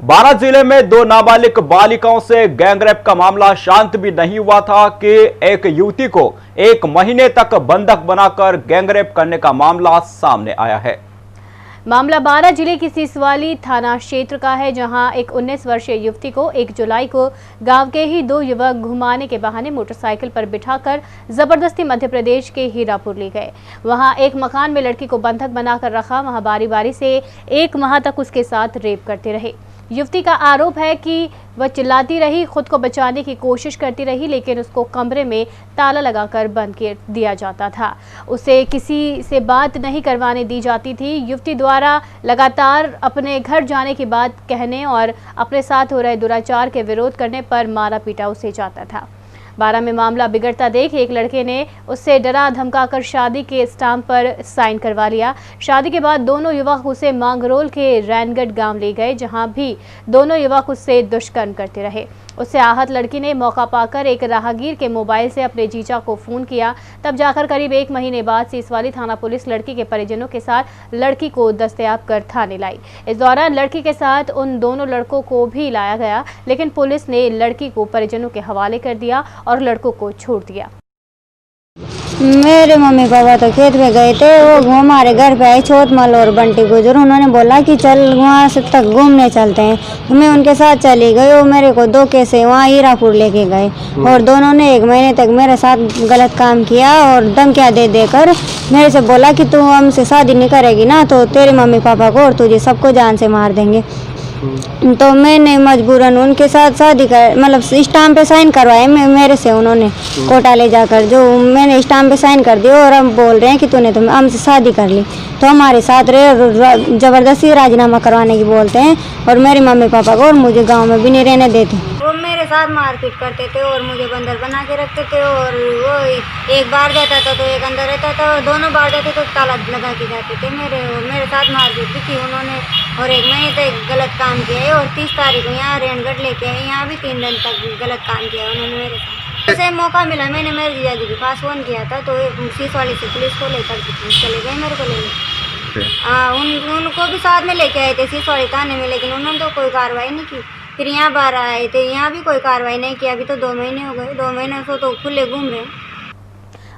बारां जिले में दो नाबालिग बालिकाओं से गैंगरेप का मामला शांत भी नहीं हुआ था कि एक युवती को 1 महीने तक बंधक बनाकर गैंगरेप करने का मामला सामने आया है। मामला बारां जिले की सीसवाली थाना क्षेत्र का है, जहां एक 19 वर्षीय युवती को 1 जुलाई को गांव के ही 2 युवक घुमाने के बहाने मोटरसाइकिल पर बिठाकर जबरदस्ती मध्य प्रदेश के हीरापुर ले गए। वहां एक मकान में लड़की को बंधक बनाकर रखा। वहां बारी बारी से 1 माह तक उसके साथ रेप करते रहे। युवती का आरोप है कि वह चिल्लाती रही, खुद को बचाने की कोशिश करती रही, लेकिन उसको कमरे में ताला लगाकर बंद कर दिया जाता था। उसे किसी से बात नहीं करवाने दी जाती थी। युवती द्वारा लगातार अपने घर जाने की बात कहने और अपने साथ हो रहे दुराचार के विरोध करने पर मारा पीटा उसे जाता था। बारां में मामला बिगड़ता देख एक लड़के ने उससे डरा धमकाकर शादी के स्टाम्प पर साइन करवा लिया। शादी के बाद दोनों युवक उसे मांगरोल के रैनगढ़ गांव ले गए, जहां भी दोनों युवक उससे दुष्कर्म करते रहे। उससे आहत लड़की ने मौका पाकर एक राहगीर के मोबाइल से अपने जीजा को फोन किया। तब जाकर करीब 1 महीने बाद सीसवाली थाना पुलिस लड़की के परिजनों के साथ लड़की को दस्तयाब कर थाने लाई। इस दौरान लड़की के साथ उन दोनों लड़कों को भी लाया गया, लेकिन पुलिस ने लड़की को परिजनों के हवाले कर दिया और लड़कों को छोड़ दिया। मेरे मम्मी पापा तो खेत में गए थे, वो हमारे घर पे आए छोटमल और बंटी गुजर। उन्होंने बोला कि चल वहाँ से तक घूमने चलते हैं। मैं उनके साथ चली गई। वो मेरे को धोखे से वहाँ हीरापुर लेके गए और दोनों ने 1 महीने तक मेरे साथ गलत काम किया और धमकियाँ दे देकर मेरे से बोला कि तू हमसे शादी नहीं करेगी ना तो तेरे मम्मी पापा को और तुझे सबको जान से मार देंगे। तो मैंने मजबूरन उनके साथ शादी कर मतलब स्टाम्प पे साइन करवाए मेरे से। उन्होंने कोटा ले जाकर जो मैंने स्टाम्प पे साइन कर दिया और हम बोल रहे हैं कि तूने तो हमसे शादी कर ली, तो हमारे साथ रहे जबरदस्ती राजीनामा करवाने की बोलते हैं और मेरे मम्मी पापा को और मुझे गांव में भी नहीं रहने देते। वो मेरे साथ मारपीट करते थे और मुझे बंदर बना के रखते थे और वो एक बार जाता था तो एक अंदर रहता था और दोनों बार जाते तो ताला लगा के जाते थे मेरे साथ मारपीट भी की उन्होंने और 1 महीने तक गलत काम किया है और 30 तारीख को यहाँ रेनगढ़ लेके आए, यहाँ भी 3 दिन तक गलत काम किया उन्होंने मेरे साथ। जैसे मौका मिला मैंने मेरे जीजा जी के पास फ़ोन किया था तो सीसवाली से पुलिस को लेकर चले गए मेरे को लेने। उनको भी साथ में लेके आए थे सीसवाली थाने में, लेकिन उन्होंने तो कोई कार्रवाई नहीं की। फिर यहाँ बाहर आए थे, यहाँ भी कोई कार्रवाई नहीं की। अभी तो 2 महीने हो गए, 2 महीने से तो खुले घूम रहे हैं।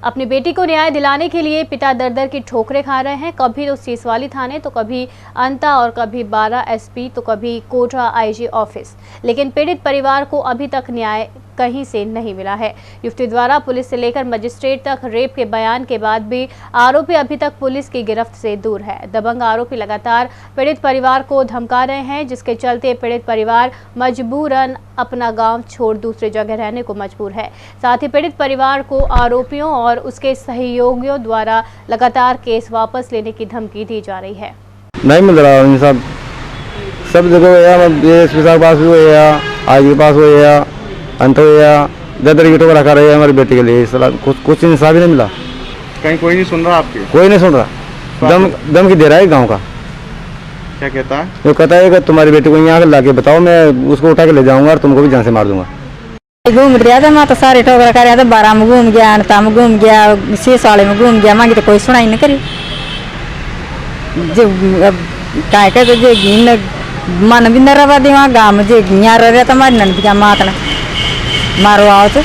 अपनी बेटी को न्याय दिलाने के लिए पिता दर-दर की ठोकरें खा रहे हैं। कभी तो सीसवाली थाने, तो कभी अंता और कभी बारां एसपी, तो कभी कोटा आईजी ऑफिस, लेकिन पीड़ित परिवार को अभी तक न्याय कहीं से नहीं मिला है। युवती द्वारा पुलिस से लेकर मजिस्ट्रेट तक रेप के बयान के बाद भी आरोपी अभी तक पुलिस की गिरफ्त से दूर है। दबंग आरोपी लगातार पीड़ित परिवार को धमका रहे हैं, जिसके चलते पीड़ित परिवार मजबूरन अपना गांव छोड़ दूसरी जगह रहने को मजबूर है। साथ ही पीड़ित परिवार को आरोपियों और उसके सहयोगियों द्वारा लगातार केस वापस लेने की धमकी दी जा रही है। नहीं मिल रहा सब जगह पास हुए आज के पास हुए अंत दर की टोकरा कर रहे हैं हमारी बेटी के लिए। कुछ इंसाफ ही नहीं मिला। कहीं कोई नहीं सुन रहा आपके? कोई नहीं सुन रहा। दम की दे रहा है गांव का। क्या कहता है? वो कहता है कि तुम्हारी बेटी को यहाँ ला के बताओ, मैं उसको उठा के ले जाऊंगा और तुमको भी जान से मार दूंगा। घूम रहा था मैं तो सारे ठोकरा कर रहा था। बारां में घूम गया, अंता में घूम गया, सीसवाली में घूम गया, मांगी तो कोई सुनाई नहीं करी। जो क्या कहते जो घी मन भी न रवा दी वहाँ गाँव में जो घिया रहा था मारी नंद क्या मातना मारो आओ। तो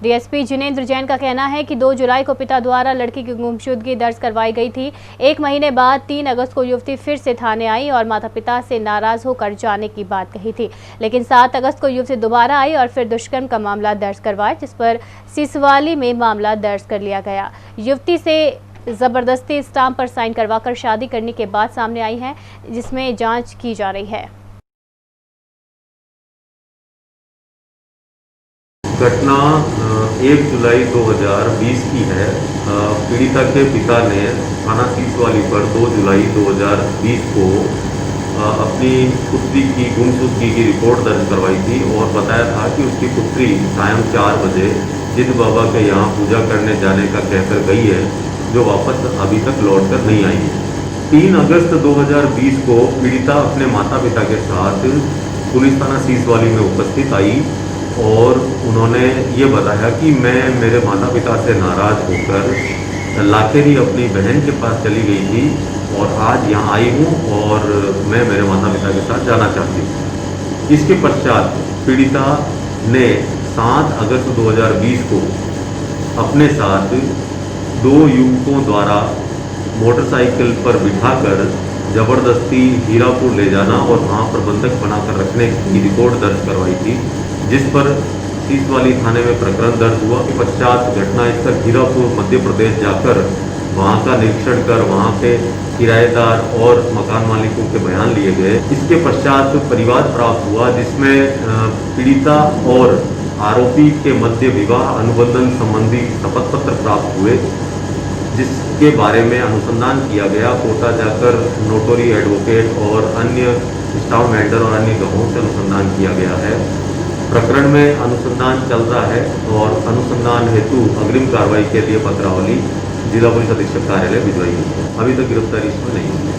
डीएसपी जिनेंद्र जैन का कहना है कि 2 जुलाई को पिता द्वारा लड़की की गुमशुदगी दर्ज करवाई गई थी। 1 महीने बाद 3 अगस्त को युवती फिर से थाने आई और माता पिता से नाराज होकर जाने की बात कही थी, लेकिन 7 अगस्त को युवती दोबारा आई और फिर दुष्कर्म का मामला दर्ज करवाया, जिस पर सीसवाली में मामला दर्ज कर लिया गया। युवती से जबरदस्ती स्टाम्प पर साइन करवाकर शादी करने के बाद सामने आई है, जिसमें जांच की जा रही है। घटना 1 जुलाई 2020 की है। पीड़िता के पिता ने थाना सीसवाली पर 2 जुलाई 2020 को अपनी पुत्री की गुमशुदगी की रिपोर्ट दर्ज करवाई थी और बताया था कि उसकी पुत्री सायं 4 बजे जिद बाबा के यहाँ पूजा करने जाने का कहकर गई है, जो वापस अभी तक लौट कर नहीं आई है। 3 अगस्त 2020 को पीड़िता अपने माता पिता के साथ पुलिस थाना सीसवाली में उपस्थित आई और उन्होंने ये बताया कि मैं मेरे माता पिता से नाराज़ होकर लाखेरी अपनी बहन के पास चली गई थी और आज यहाँ आई हूँ और मैं मेरे माता पिता के साथ जाना चाहती हूँ। इसके पश्चात पीड़िता ने 7 अगस्त 2020 को अपने साथ 2 युवकों द्वारा मोटरसाइकिल पर बिठाकर जबरदस्ती हीरापुर ले जाना और वहाँ प्रबंधक बनाकर रखने की रिपोर्ट दर्ज करवाई थी, जिस पर सीसवाली थाने में प्रकरण दर्ज हुआ। के पश्चात घटनास्थल हीरापुर मध्य प्रदेश जाकर वहाँ का निरीक्षण कर वहाँ के किराएदार और मकान मालिकों के बयान लिए गए। इसके पश्चात परिवाद प्राप्त हुआ, जिसमें पीड़िता और आरोपी के मध्य विवाह अनुबंधन संबंधी शपथ पत्र प्राप्त हुए, जिसके बारे में अनुसंधान किया गया। कोटा जाकर नोटरी एडवोकेट और अन्य स्टाफ मेंटर और अन्य गवाहों से अनुसंधान किया गया है। प्रकरण में अनुसंधान चल रहा है और अनुसंधान हेतु अग्रिम कार्रवाई के लिए पत्रावली जिला पुलिस अधीक्षक कार्यालय भिजवाई गई है। अभी तक गिरफ्तारी इसमें नहीं हुई है।